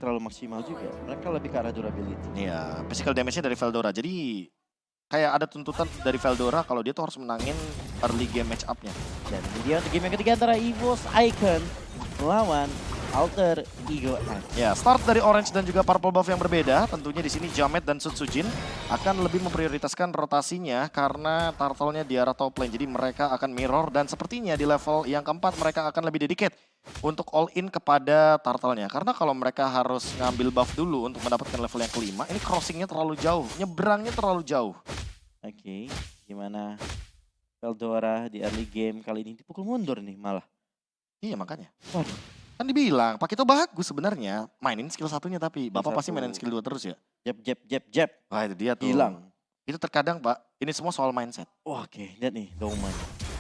terlalu maksimal juga. Mereka lebih ke arah durability. Iya, physical damage-nya dari Veldora. Jadi kayak ada tuntutan dari Veldora kalau dia tuh harus menangin early game match up-nya. Dan ini dia untuk game yang ketiga antara EVOS Icon melawan Alter Ego X. Ya, start dari orange dan juga purple buff yang berbeda. Tentunya di sini Jamet dan Sutsujin akan lebih memprioritaskan rotasinya karena turtle-nya di arah top lane. Jadi mereka akan mirror dan sepertinya di level yang keempat mereka akan lebih dedicate untuk all in kepada turtle-nya. Karena kalau mereka harus ngambil buff dulu untuk mendapatkan level yang kelima, ini crossing-nya terlalu jauh, nyebrangnya terlalu jauh. Oke, gimana Veldora di early game kali ini dipukul mundur nih malah. Iya makanya. Waduh. Kan dibilang, Pak Kito bagus sebenarnya mainin skill satunya tapi Bapak pasti satu. mainin skill 2 terus ya? Jab. Wah itu dia tuh. Hilang. Itu terkadang Pak, ini semua soal mindset. Wah, oke, lihat nih Doma.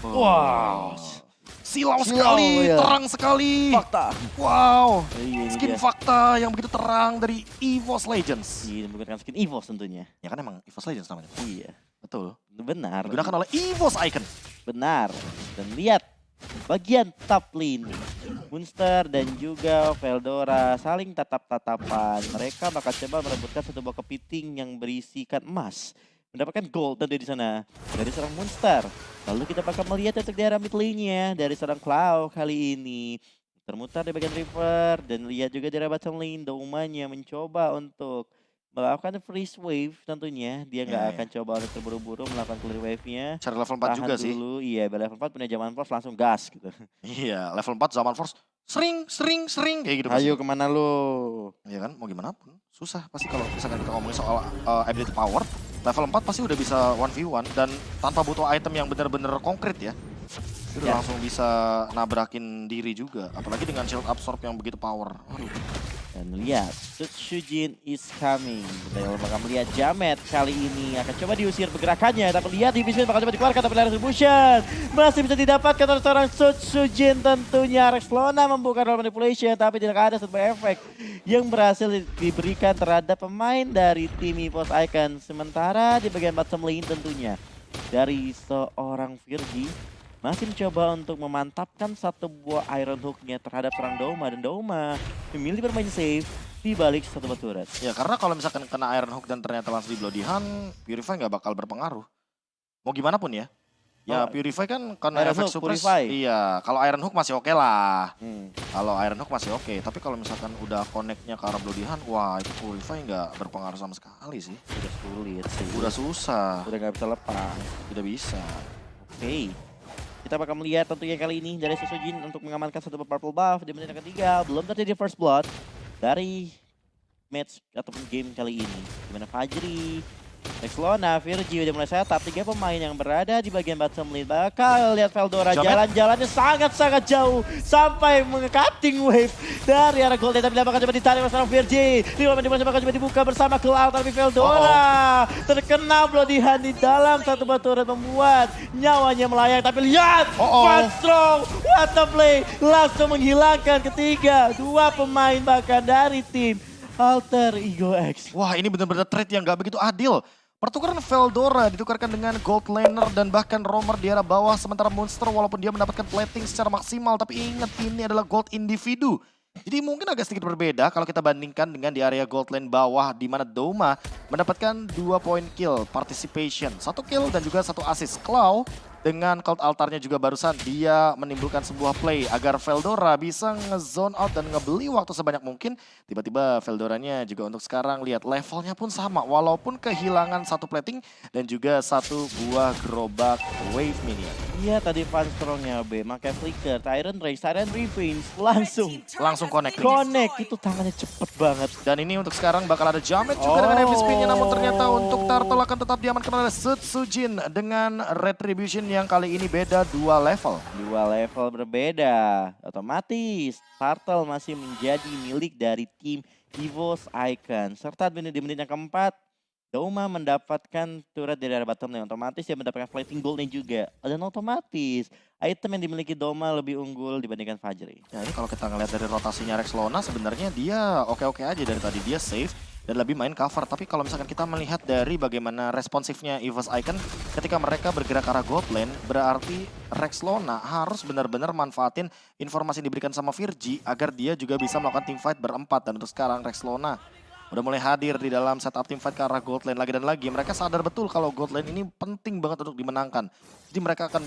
Wow. Silau sekali, ya. terang sekali. Fakta. Wow. Iya, ini Skin dia. fakta yang begitu terang dari EVOS Legends. Iya, menggunakan skin EVOS tentunya. Ya kan emang EVOS Legends namanya. Iya, Betul. benar. Digunakan oleh EVOS Icon. Benar. Dan lihat bagian top lane. Munster dan juga Veldora saling tatap-tatapan. Mereka bakal coba merebutkan satu buah kepiting yang berisikan emas. Mendapatkan gold tentu di sana dari seorang Munster. Lalu kita bakal melihat untuk di arah mid lane-nya dari seorang Cloud kali ini. Termutar di bagian river dan lihat juga di arah bottom lane. Domanya mencoba untuk melakukan freeze wave tentunya. Dia nggak Ya, akan coba untuk terburu-buru melakukan clear wave-nya. Cari level 4 juga sih. Dulu, iya level 4 punya zaman force langsung gas gitu. Iya, level 4 zaman force. Sering kayak gitu. Ayo pasti. kemana lu? Ya kan, mau gimana pun. Susah pasti kalau misalkan kita ngomongin soal ability power. Level 4 pasti udah bisa 1v1 dan tanpa butuh item yang bener-bener konkret ya. Itu udah Ya. langsung bisa nabrakin diri juga. Apalagi dengan shield absorb yang begitu power. Waduh. Dan lihat, Sutsujin is coming. Kita bakal melihat Jamet kali ini akan coba diusir pergerakannya. Tapi lihat Division bakal coba dikeluarkan tapi Retribution masih bisa didapatkan oleh seorang Sutsujin tentunya. Rexlona membuka roll manipulation tapi tidak ada sebuah efek yang berhasil diberikan terhadap pemain dari tim EVOS Icon. Sementara di bagian bottom lane tentunya dari seorang Virgi masih mencoba untuk memantapkan satu buah Iron Hook-nya terhadap serang Doma. Dan Doma memilih bermain safe di balik satu batu turret. Ya karena kalau misalkan kena Iron Hook dan ternyata langsung di Bloody Hand, Purify nggak bakal berpengaruh. Mau gimana pun ya. Ya Oh, Purify kan karena Iron efek Hook, suppress. Purify. Iya, kalau Iron Hook masih oke lah. Hmm. Kalau Iron Hook masih oke, tapi kalau misalkan udah connect-nya ke arah Bloody Hand, wah itu Purify nggak berpengaruh sama sekali sih. Udah sulit sih. Udah susah, Udah nggak bisa lepas. tidak bisa. Oke. Kita bakal melihat tentunya kali ini dari Sutsujin untuk mengamankan satu purple buff di menit yang ketiga. Belum terjadi first blood dari match ataupun game kali ini. Dimana Fajri, Rexlona, Virgi udah mulai setup. 3 pemain yang berada di bagian bottom lane. Bakal lihat Veldora Jamet. jalan-jalannya sangat-sangat jauh. Sampai mengcutting wave dari arah Golden. Tapi bakal coba ditarik oleh seorang Virgi. 5 menit bakal coba dibuka bersama Cloud. Tapi Veldora terkena Bloody Hand di dalam satu batu turret membuat nyawanya melayang. Tapi lihat, Fun Strong, what a play. Langsung menghilangkan ketiga. 2 pemain bahkan dari tim Alter Ego X. Wah ini benar-benar trade yang nggak begitu adil. Pertukaran Veldora ditukarkan dengan Gold Laner dan bahkan Roamer di arah bawah. Sementara Monster walaupun dia mendapatkan plating secara maksimal. Tapi ingat ini adalah Gold individu. Jadi mungkin agak sedikit berbeda kalau kita bandingkan dengan di area Gold Lane bawah. Di mana Doma mendapatkan 2 poin kill participation. 1 kill dan juga 1 assist. Claw dengan Cloud Altarnya juga barusan dia menimbulkan sebuah play agar Veldora bisa nge-zone out dan ngebeli waktu sebanyak mungkin. Tiba-tiba Veldoranya juga untuk sekarang lihat levelnya pun sama walaupun kehilangan 1 plating dan juga 1 buah gerobak wave minion. Iya tadi Fun Strongnya B, pakai flicker, Tyrant Ray, Tyrant Revenge, langsung Connect. itu tangannya cepet banget. Dan ini untuk sekarang bakal ada Jamet juga dengan heavy spin-nya. Namun ternyata untuk Turtle akan tetap diamankan oleh Sutsujin dengan Retribution yang kali ini beda 2 level. 2 level berbeda, otomatis Turtle masih menjadi milik dari tim EVOS Icon. Serta di menit yang keempat, Doma mendapatkan turret dari arah bottom lane. Otomatis dia mendapatkan fighting goldnya juga. Dan otomatis item yang dimiliki Doma lebih unggul dibandingkan Fajri. Ya ini kalau kita ngeliat dari rotasinya Rexlona sebenarnya dia oke-oke aja dari tadi. Dia safe dan lebih main cover. Tapi kalau misalkan kita melihat dari bagaimana responsifnya EVOS Icon ketika mereka bergerak ke arah gold lane, berarti Rexlona harus benar-benar manfaatin informasi yang diberikan sama Virgi agar dia juga bisa melakukan teamfight berempat. Dan untuk sekarang Rexlona udah mulai hadir di dalam setup teamfight ke arah gold lane lagi dan lagi. Mereka sadar betul kalau gold lane ini penting banget untuk dimenangkan. Jadi mereka akan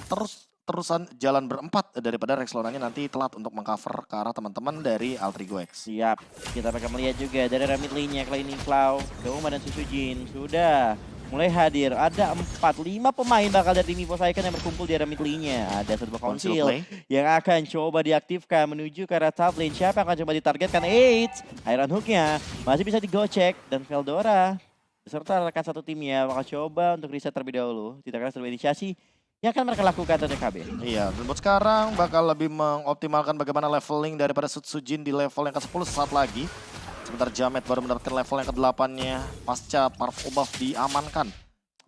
terusan jalan berempat daripada Rexlonanya nanti telat untuk mengcover ke arah teman-teman dari Altrigo X. Siap, kita bakal melihat juga dari mid lane-nya kali ini Cloud, Doma dan Susujin sudah mulai hadir. Ada 4-5 pemain bakal dari tim EVOS Icon yang berkumpul di area mid lane-nya. Ada satu Council konsil play. yang akan coba diaktifkan menuju ke arah top lane. Siapa yang akan coba ditargetkan? Iron Hook-nya masih bisa digocek dan Veldora beserta rekan satu timnya bakal coba untuk reset terlebih dahulu. Tidak akan sebuah inisiasi yang akan mereka lakukan dari KB. Iya, dan buat sekarang bakal lebih mengoptimalkan bagaimana leveling daripada Sutsujin di level yang ke-10 sesaat lagi. Sebentar Jamet baru mendapatkan level yang ke-8-nya pasca part buff diamankan.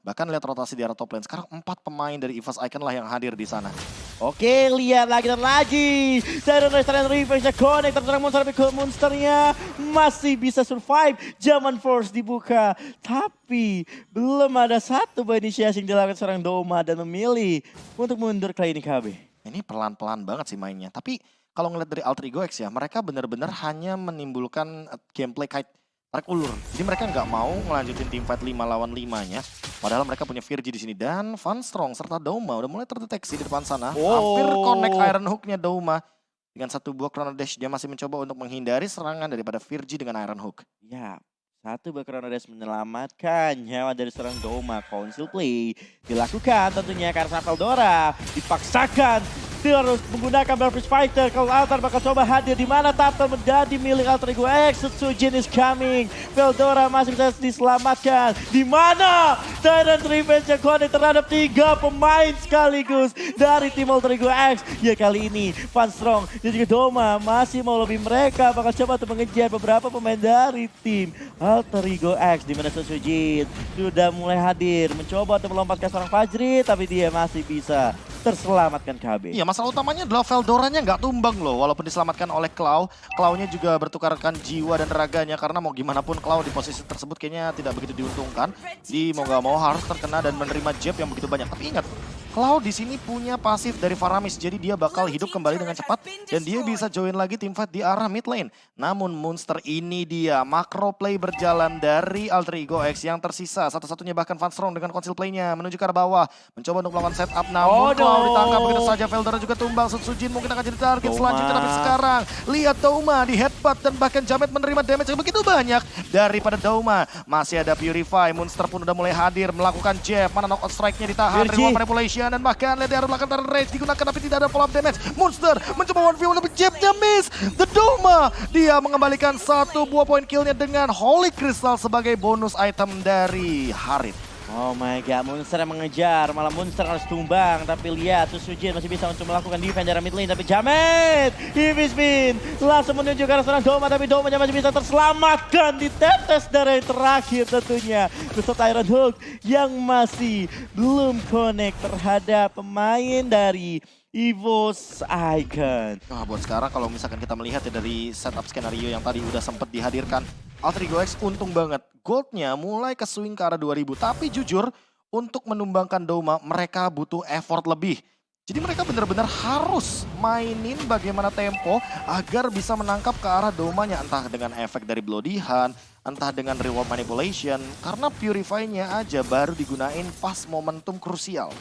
Bahkan lihat rotasi di arah top lane. Sekarang 4 pemain dari EVOS Icon lah yang hadir di sana. Oke, lihat lagi dan lagi. Siren Restaurant Revenge-nya connect terserang monster, tapi monsternya masih bisa survive. Zaman Force dibuka, tapi belum ada satu inisiasi yang dilakukan seorang Doma dan memilih untuk mundur kali ini KB. Ini pelan-pelan banget sih mainnya. Tapi kalau ngeliat dari Altrigo X ya, mereka benar-benar hanya menimbulkan gameplay kait tarik ulur. Jadi mereka nggak mau ngelanjutin teamfight 5 lawan 5-nya. Padahal mereka punya Virgi di sini dan Van Strong serta Doma udah mulai terdeteksi di depan sana. Hampir connect Iron Hook-nya Doma. Dengan satu buah Chrono Dash dia masih mencoba untuk menghindari serangan daripada Virgi dengan Iron Hook. Ya, satu buah Chrono Dash menyelamatkan nyawa dari seorang Doma. Council play dilakukan tentunya karena Veldora dipaksakan terus menggunakan Barfish Fighter. Kalau Altar bakal coba hadir di mana Turtle menjadi milik Altrigo X. Sutsujin is coming. Veldora masih bisa diselamatkan. Di mana Tyrant Revenge yang connect terhadap 3 pemain sekaligus dari tim Altrigo X. Ya kali ini Van Strong dan juga Doma masih mau lebih, mereka bakal coba untuk mengejar beberapa pemain dari tim Altrigo X. Di mana Sutsujin sudah mulai hadir mencoba untuk melompatkan seorang Fajri, tapi dia masih bisa terselamatkan KB. Iya, masalah utamanya adalah Veldoranya nggak tumbang loh, walaupun diselamatkan oleh Clow. Clow-nya juga bertukarkan jiwa dan raganya karena mau gimana pun Clow di posisi tersebut kayaknya tidak begitu diuntungkan. Di mau nggak mau harus terkena dan menerima jab yang begitu banyak. Tapi ingat, Clow di sini punya pasif dari Faramis, jadi dia bakal hidup kembali dengan cepat dan dia bisa join lagi teamfight di arah mid lane. Namun monster ini dia macro play berjalan dari Altrigo X yang tersisa. Satu-satunya bahkan Van Strong dengan conceal play-nya menuju ke arah bawah, mencoba untuk melakukan setup. Namun Clow ditangkap begitu saja. Veldora juga tumbang. Sutsujin mungkin akan jadi target selanjutnya, tapi sekarang lihat Doma di headbutt dan bahkan Jamet menerima damage yang begitu banyak daripada Doma. Masih ada Purify, monster pun udah mulai hadir melakukan jab. Mana knockout strike-nya ditahan, reward manipulation. Dan bahkan lihat dari belakang Rage digunakan tapi tidak ada follow up damage. Monster mencoba 1v1 tapi jabnya miss. The Doma dia mengembalikan satu buah poin killnya dengan Holy Crystal sebagai bonus item dari Harit. Oh my god, Monster yang mengejar, malah Monster harus tumbang. Tapi lihat, Sutsujin masih bisa untuk melakukan defense dari mid lane. Tapi Jamet, Heavy Spin, langsung menuju ke arah seorang Doma. Tapi Domanya masih bisa terselamatkan di tetes darah yang terakhir tentunya. Beserta Iron Hook yang masih belum connect terhadap pemain dari EVOS Icon. Nah, buat sekarang kalau misalkan kita melihat ya dari setup skenario yang tadi udah sempat dihadirkan, Altrigo X untung banget. Goldnya mulai ke swing ke arah 2000. Tapi jujur, untuk menumbangkan Doma mereka butuh effort lebih. Jadi mereka benar-benar harus mainin bagaimana tempo agar bisa menangkap ke arah Domanya. Entah dengan efek dari Bloody Hand, entah dengan reward manipulation. Karena Purify-nya aja baru digunain pas momentum krusial.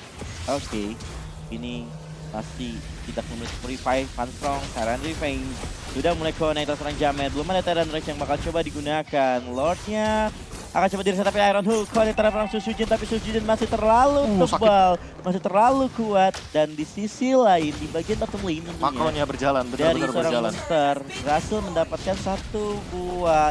Oke, ini pasti kita menulis Purify, Van Strong, Tyrant Revenge sudah mulai connect seorang Jamet. Belum ada Tyrant Rage yang bakal coba digunakan. Lordnya akan coba diri tapi Iron Hook connect terhadap Sutsujin, tapi Sutsujin masih terlalu tebal, masih terlalu kuat. Dan di sisi lain, di bagian bottom lane tentunya, Makronya berjalan, dari benar-benar seorang berjalan. monster berhasil mendapatkan satu buah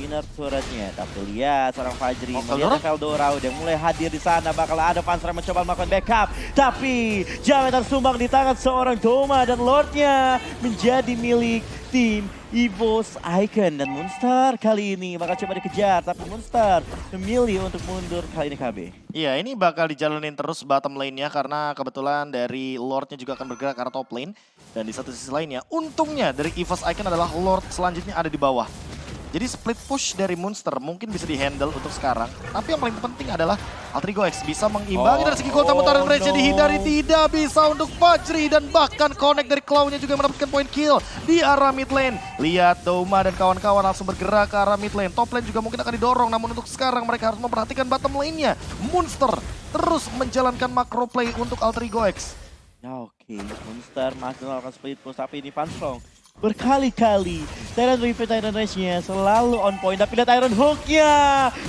inner turretnya. Tapi lihat seorang Fajri, melihat Veldora udah mulai hadir di sana. Bakal ada Panzer yang mencoba melakukan backup, tapi Jamet tersumbang di tangan seorang Doma dan Lordnya menjadi milik tim EVOS Icon. Dan Monster kali ini bakal coba dikejar, tapi Monster memilih untuk mundur kali ini KB. Iya, ini bakal dijalanin terus bottom lane-nya karena kebetulan dari Lord-nya juga akan bergerak ke arah top lane. Dan di satu sisi lainnya, untungnya dari EVOS Icon adalah Lord selanjutnya ada di bawah. Jadi split push dari Monster mungkin bisa dihandle untuk sekarang. Tapi yang paling penting adalah Altrigo X bisa mengimbangi dari segi gol tamu-taran Rage. Dihindari tidak bisa untuk Fajri. Dan bahkan connect dari Claw-nya juga mendapatkan point kill di arah mid lane. Lihat Doma dan kawan-kawan langsung bergerak ke arah mid lane. Top lane juga mungkin akan didorong. Namun untuk sekarang mereka harus memperhatikan bottom lane-nya. Monster terus menjalankan macro play untuk Altrigo X. Ya oke, Monster masih melakukan split push tapi ini Fanstrong berkali-kali Tyrant repeat Tyrant Rage-nya selalu on point, tapi lihat Iron Hook-nya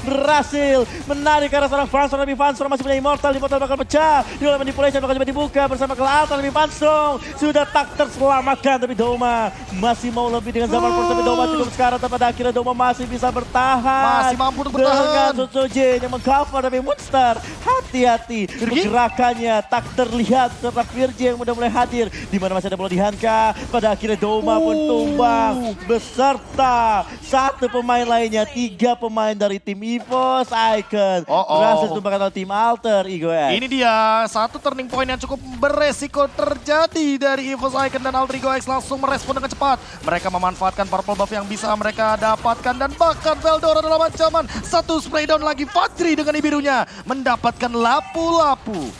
berhasil menarik ke arah seorang Fanstrong, tapi Fanstrong masih punya Immortal bakal pecah, di dalam manipulation bakal coba dibuka bersama Kelatan, tapi Fanstrong sudah tak terselamatkan, tapi Doma masih mau lebih dengan zaman Force, tapi Doma cukup sekarang, tapi pada akhirnya Doma masih bisa bertahan. Masih mampu untuk bertahan. Dengan Sutsujin yang meng-cover, tapi Monster hati-hati gerakannya tak terlihat setelah Virgil yang udah mulai hadir, di mana masih ada bola di Hanka, pada akhirnya Doma pun tumbang beserta satu pemain lainnya, 3 pemain dari tim EVOS Icon berhasil tumbangkan oleh tim Alter Ego X. Ini dia satu turning point yang cukup beresiko terjadi dari EVOS Icon, dan Alter Ego X langsung merespon dengan cepat. Mereka memanfaatkan purple buff yang bisa mereka dapatkan, dan bahkan Veldora dalam ancaman. Satu spray down lagi, Fajri dengan birunya mendapatkan lapu-lapu.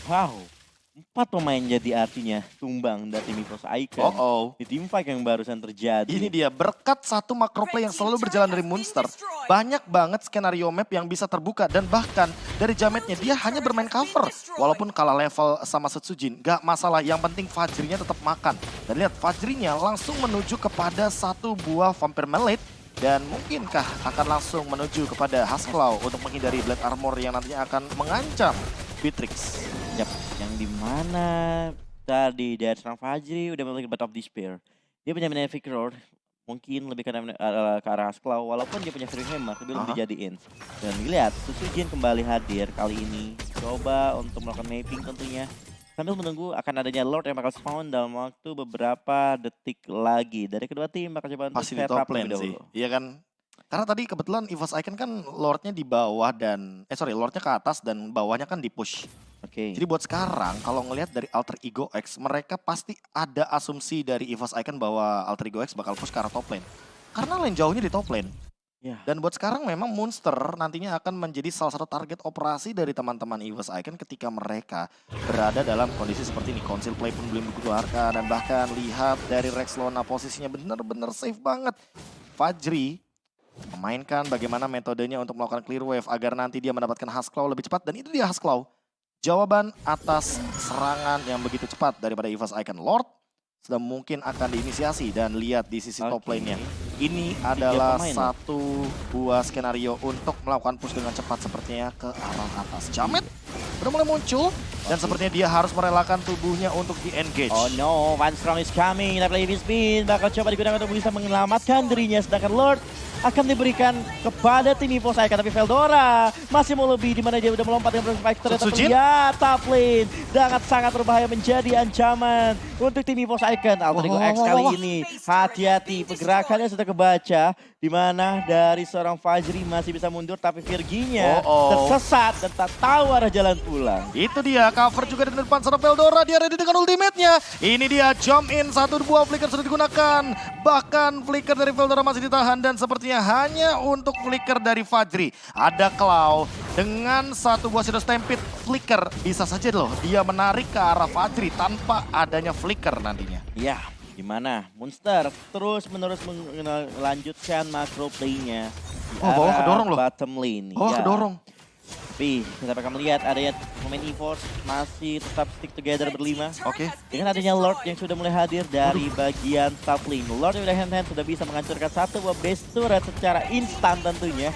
Wow. 4 pemain jadi artinya tumbang dari tim EVOS Icon di team fight yang barusan terjadi. Ini dia berkat satu macro play yang selalu berjalan dari Monster. Banyak banget skenario map yang bisa terbuka, dan bahkan dari Jametnya dia hanya bermain cover. Walaupun kalah level sama Sutsujin, gak masalah, yang penting Fajrinya tetap makan. Dan lihat Fajrinya langsung menuju kepada satu buah Vampire Mallet. Dan mungkinkah akan langsung menuju kepada Husklaw untuk menghindari Black Armor yang nantinya akan mengancam Beatrix. Yap, yang dimana tadi dari seorang Fajri udah memiliki Bat of Despair. Dia punya Malefic Roar, mungkin lebih ke arah Husklaw, walaupun dia punya Free Hammer, tapi belum dijadiin. Dan lihat, Sutsujin kembali hadir kali ini. Coba untuk melakukan mapping tentunya. Sambil menunggu akan adanya Lord yang bakal spawn dalam waktu beberapa detik lagi. Dari kedua tim bakal coba untuk pasti di top lane sih, iya kan? Karena tadi kebetulan EVOS Icon kan Lordnya di bawah dan, Lordnya ke atas dan bawahnya kan di push. Jadi buat sekarang kalau ngelihat dari Alter Ego X, mereka pasti ada asumsi dari EVOS Icon bahwa Alter Ego X bakal push ke arah top lane. Karena lane jauhnya di top lane. Dan buat sekarang memang Monster nantinya akan menjadi salah satu target operasi dari teman-teman EVOS Icon ketika mereka berada dalam kondisi seperti ini. Council Play pun belum dikeluarkan, dan bahkan lihat dari Rex Lona posisinya benar-benar safe banget. Fajri memainkan bagaimana metodenya untuk melakukan clear wave agar nanti dia mendapatkan Husklaw lebih cepat, dan itu dia Husklaw. Jawaban atas serangan yang begitu cepat daripada EVOS Icon. Lord sudah mungkin akan diinisiasi, dan lihat di sisi top lane-nya. Ini adalah satu buah skenario untuk melakukan push dengan cepat sepertinya ke arah atas. Jamet udah mulai muncul, dan sepertinya dia harus merelakan tubuhnya untuk di-engage. Oh no, Fanstrong is coming, tapi Heavy Spin bakal coba digunakan untuk bisa menyelamatkan dirinya, sedangkan Lord akan diberikan kepada tim EVOS Icon, tapi Veldora masih mau lebih, di mana dia udah melompat dengan Spectre, tapi ya top lane sangat berbahaya, menjadi ancaman untuk tim EVOS Icon. Alter Ego X kali ini hati-hati, pergerakannya sudah kebaca, di mana dari seorang Fajri masih bisa mundur, tapi Virginya tersesat dan tak tahu arah jalan pulang. Itu dia, cover juga di depan sana Veldora, dia ready dengan ultimate-nya. Ini dia jump in, satu buah flicker sudah digunakan. Bahkan flicker dari Veldora masih ditahan, dan sepertinya hanya untuk flicker dari Fajri. Ada Claw dengan satu buah Shadow Stampede, flicker bisa saja loh dia menarik ke arah Fajri tanpa adanya flicker nantinya. Ya, gimana Monster terus-menerus melanjutkan macro play-nya. Bawah kedorong loh. Bottom lane. Bawah kedorong. Tapi kita bakal melihat adanya pemain EVOS masih tetap stick together berlima. Dengan adanya Lord yang sudah mulai hadir dari bagian top lane. Lord yang udah hand-hand sudah bisa menghancurkan satu buah base turret secara instan tentunya.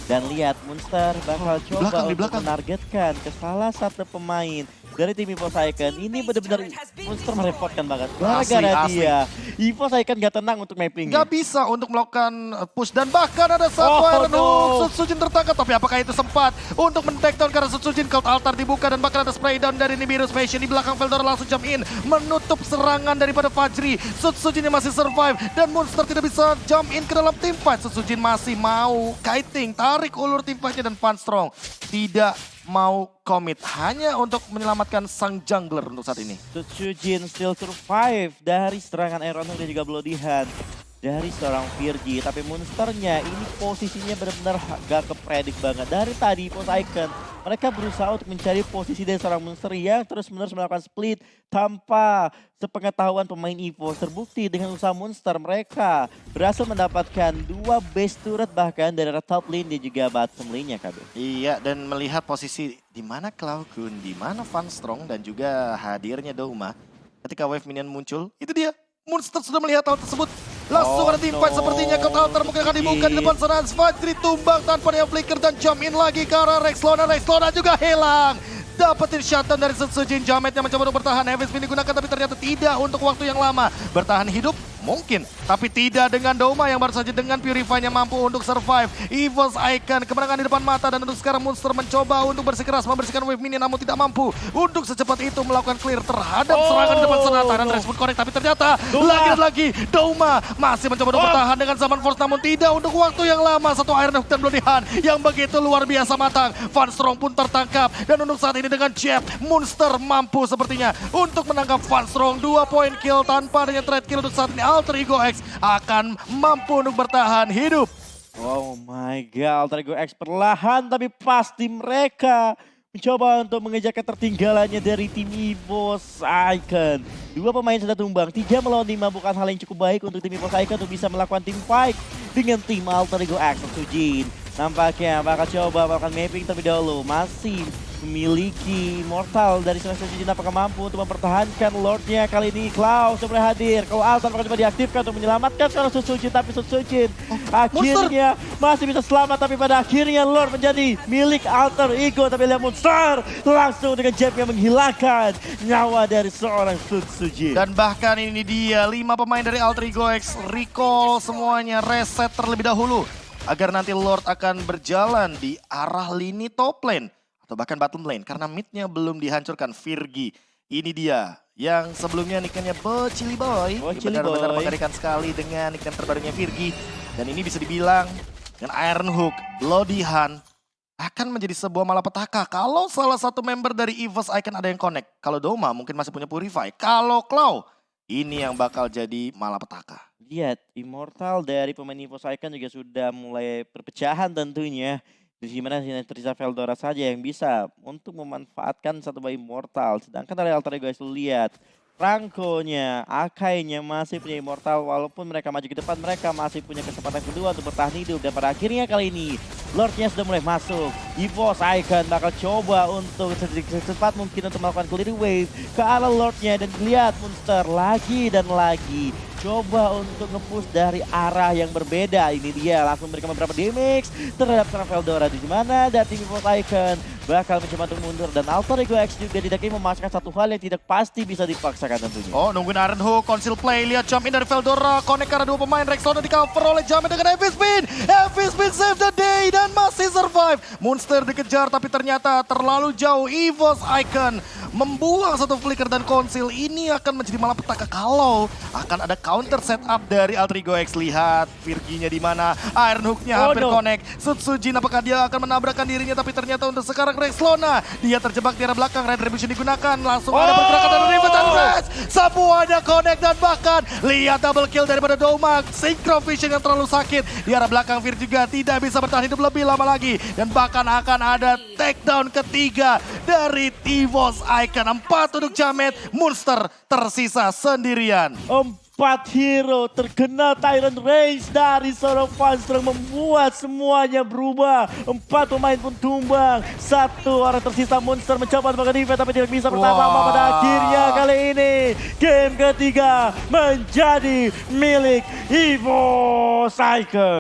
Dan lihat Monster bakal coba untuk menargetkan ke salah satu pemain dari tim EVOS Icon. Ini benar-benar Monster merepotkan banget. Gara-gara dia EVOS Icon gak tenang untuk mapping. Gak bisa untuk melakukan push, dan bahkan ada satu Iron Hook. Sutsujin tertangkap, tapi apakah itu sempat untuk men-take down karena Sutsujin? Cult Altar dibuka, dan bahkan ada spray down dari Nibiru's Passion. Di belakang Veldora langsung jump in, menutup serangan daripada Fajri. Sutsujin yang masih survive, dan Monster tidak bisa jump in ke dalam team fight. Sutsujin masih mau kiting, tarik ulur team fight-nya, dan Fanstrong tidak mau commit hanya untuk menyelamatkan sang jungler untuk saat ini. Sutsujin still survive dari serangan Iron Hook dan juga Bloody Hand. dari seorang Virgi. Tapi monsternya ini posisinya benar-benar gak kepredik banget. Dari tadi Pos Icon mereka berusaha untuk mencari posisi dari seorang monster yang terus-menerus melakukan split tanpa sepengetahuan pemain EVOS. Terbukti dengan usaha monster mereka berhasil mendapatkan 2 base turret bahkan dari top lane dan juga bottom lane-nya KB. Iya, dan melihat posisi di mana Cloudgun, di mana Van Strong dan juga hadirnya Douma. Ketika wave minion muncul, itu dia. Monster sudah melihat hal tersebut. Langsung ada teamfight sepertinya. Counter mungkin akan dibuka di depan sana. Fajri tumbang tanpa dia flicker dan jump in lagi ke arah Rexlona. Rexlona juga hilang. Dapetin shutdown dari Sujin. Jamet yang mencoba untuk bertahan. Heavy Spin digunakan tapi ternyata tidak untuk waktu yang lama. Bertahan hidup mungkin, tapi tidak dengan Douma yang baru saja dengan Purify-nya mampu untuk survive. EVOS Icon kemenangan di depan mata dan untuk sekarang Monster mencoba untuk bersikeras membersihkan wave minion namun tidak mampu untuk secepat itu melakukan clear terhadap serangan di depan sana. Dan respon connect tapi ternyata lagi Douma masih mencoba untuk bertahan dengan Zaman Force namun tidak untuk waktu yang lama. Satu Iron Hook dan Bloody Hand yang begitu luar biasa matang. Van Strong pun tertangkap dan untuk saat ini dengan Jeff, Monster mampu sepertinya untuk menangkap Van Strong. 2 point kill tanpa adanya trade kill untuk saat ini. Alter Ego X akan mampu untuk bertahan hidup. Oh my god, Alter Ego X perlahan tapi pasti mereka mencoba untuk mengejar ketertinggalannya dari tim EVOS Icon. 2 pemain sudah tumbang, 3 melawan 5 bukan hal yang cukup baik untuk tim EVOS Icon untuk bisa melakukan team fight dengan tim Alter Ego X. Sujin nampaknya bakal coba melakukan mapping terlebih dahulu. Masih memiliki Immortal dari Sujin, apakah mampu untuk mempertahankan Lordnya kali ini. Klaus sudah hadir, kalau Altan bakal coba diaktifkan untuk menyelamatkan seorang Sujin, tapi Sujin akhirnya masih bisa selamat, tapi pada akhirnya Lord menjadi milik Alter Ego. Tapi lihat Monster langsung dengan jab yang menghilangkan nyawa dari seorang Sujin. Dan bahkan ini dia 5 pemain dari Alter Ego X recall semuanya, reset terlebih dahulu agar nanti Lord akan berjalan di arah lini top lane atau bahkan bottom lane karena midnya belum dihancurkan. Virgi ini dia yang sebelumnya nickname-nya Chili Boy. Benar-benar mengerikan sekali dengan nickname terbarunya Virgi. Dan ini bisa dibilang dengan Iron Hook, Bloody Hand akan menjadi sebuah malapetaka kalau salah satu member dari EVOS Icon ada yang connect. Kalau Douma mungkin masih punya Purify. Kalau Claw ini yang bakal jadi malapetaka. Lihat, Immortal dari pemain EVOS Icon juga sudah mulai perpecahan tentunya. Di mana tersisa Veldora saja yang bisa untuk memanfaatkan satu buah Immortal. Sedangkan dari Alter Ego X lihat, Franco-nya, Akai-nya masih punya Immortal. Walaupun mereka maju ke depan, mereka masih punya kesempatan kedua untuk bertahan hidup. Dan pada akhirnya kali ini, Lord-nya sudah mulai masuk. EVOS Icon bakal coba untuk secepat mungkin untuk melakukan clear wave ke arah Lord-nya. Dan lihat Monster lagi dan lagi coba untuk nge-push dari arah yang berbeda. Ini dia langsung memberikan beberapa damage terhadap seorang Veldora. Di mana dari tim EVOS Icon bakal mencoba untuk mundur. Dan Alter Ego X juga tidak ingin memasukkan satu hal yang tidak pasti bisa dipaksakan tentunya. Oh, nungguin Iron Hook, conceal play, lihat jump in dari Veldora. Connect karena 2 pemain, Rexlona di cover oleh Jamet dengan Heavy Spin. Heavy Spin save the day dan masih survive. Monster dikejar tapi ternyata terlalu jauh. EVOS Icon membuang satu flicker dan conceal. Ini akan menjadi malapetaka kalau akan ada counter setup dari Alter Ego X. Lihat Virginya di mana, Iron Hook-nya hampir connect. Sujin apakah dia akan menabrakkan dirinya, tapi ternyata untuk sekarang Rexlona dia terjebak di arah belakang. Retribution digunakan, langsung ada pergerakan dari Riven dan Rash. Semuanya connect dan bahkan lihat double kill daripada Douma. Synchro Vision yang terlalu sakit di arah belakang. Vir juga tidak bisa bertahan hidup lebih lama lagi. Dan bahkan akan ada takedown ketiga dari EVOS Icon. 4 untuk Jamet, Monster tersisa sendirian. 4 hero terkena Tyrant Rage dari seorang Van Strong membuat semuanya berubah. 4 pemain pun tumbang. 1 orang tersisa. Monster mencoba untuk defense tapi tidak bisa bertahan lama. Pada akhirnya kali ini game ketiga menjadi milik EVOS Icon.